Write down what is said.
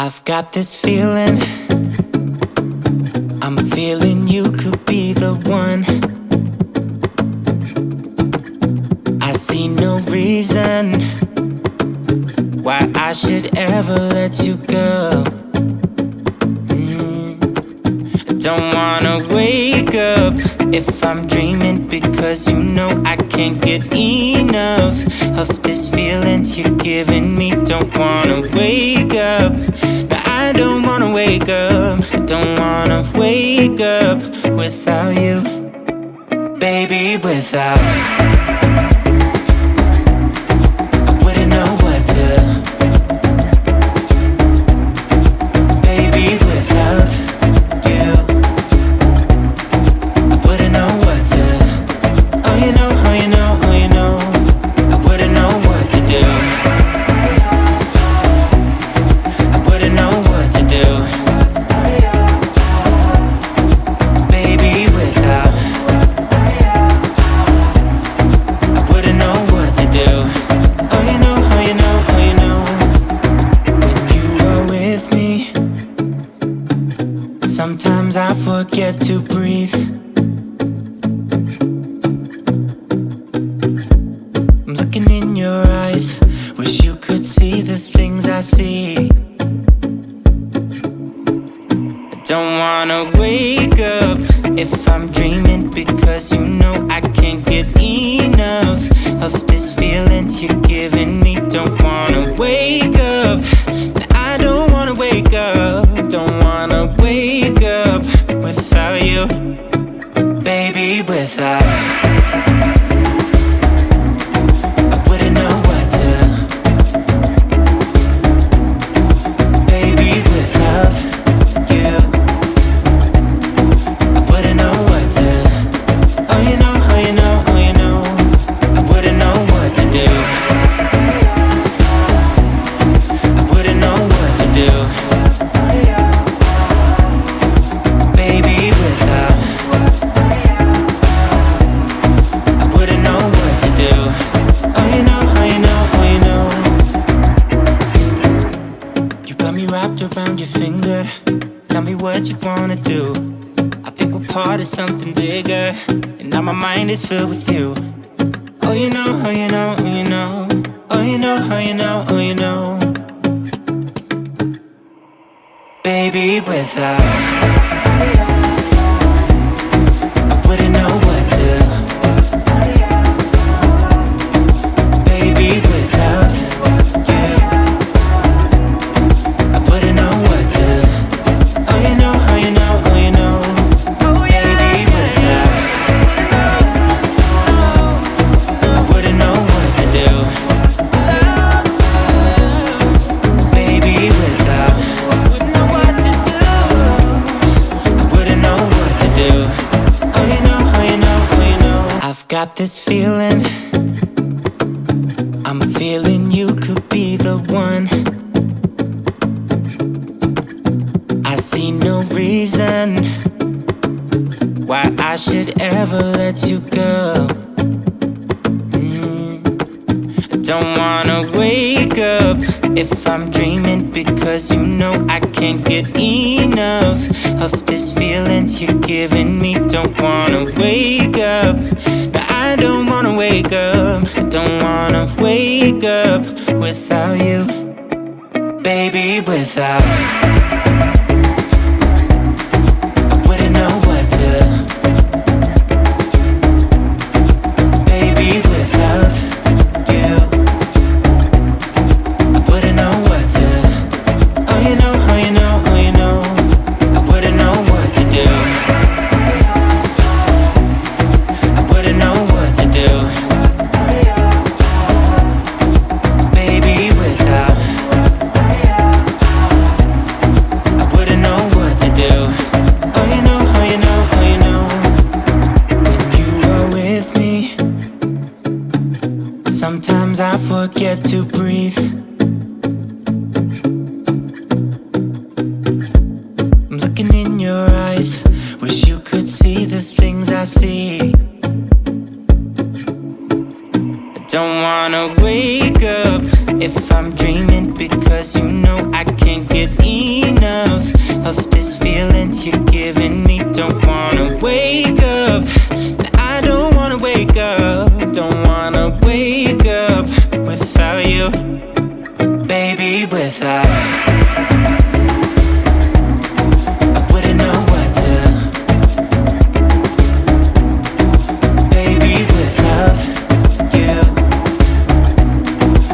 I've got this feeling, I'm feeling you could be the one. I see no reason why I should ever let you go. I don't wanna wake up if I'm dreaming, because you know I can't get enough of this feeling you're giving me. Don't wanna wake up, no, I don't wanna wake up. I don't wanna wake up without you, baby, without. I wouldn't know what to, baby, without you. I wouldn't know what to, oh you know, oh you know, oh you know. I wouldn't know what to do, I wouldn't know what to do, baby, without. I wouldn't know what to do, oh you know, oh you know, oh you know. When you are with me, sometimes I forget to breathe. I'm looking in your eyes, wish you could see the things I see. I don't wanna wake up if I'm dreaming, because you know I can't get enough of this feeling you're giving me. Don't wanna wake up, no, I don't wanna wake up. Don't wanna wake up without you, baby, without. I wouldn't know what to, baby, without you. I wouldn't know what to, oh you know, oh you know, oh you know. I wouldn't know what to do, I wouldn't know what to do, baby, without. I wouldn't know what to do, oh you know, oh you know, oh you know. You got me wrapped around your finger, tell me what you wanna do. I think we're part of something bigger, and now my mind is filled with you. Oh you know, oh you know, oh you know. Oh you know, oh you know, oh you know. Baby, without. I wouldn't know what to, baby, without you. I wouldn't know what to, oh you know, oh you know, oh you know. Baby, without. I wouldn't know what to do, baby, without. I wouldn't know what to do, I wouldn't know what to do, oh you know, oh you know, oh you know. I've got this feeling, I'm feeling you could be the one. I see no reason why I should ever let you go. I don't wanna wake up if I'm dreaming, because you know I can't get enough of this feeling you're giving me. Don't wanna wake up, no, I don't wanna wake up. I don't wanna wake up without you, baby, without. I wouldn't know what to, baby, without you. I wouldn't know what to, oh you know, oh you know, oh you know. I wouldn't know what to do, I wouldn't know what to do, baby, without. I wouldn't know what to do, oh you know, oh you know, oh you know. When you are with me, sometimes I forget to breathe. I'm looking in your eyes, wish you could see the things I see. I don't wanna wake up if I'm dreaming, because you know I can't get enough of this feeling you're giving me. Don't wanna wake up, I don't wanna wake up. Don't wanna wake up without you, baby, without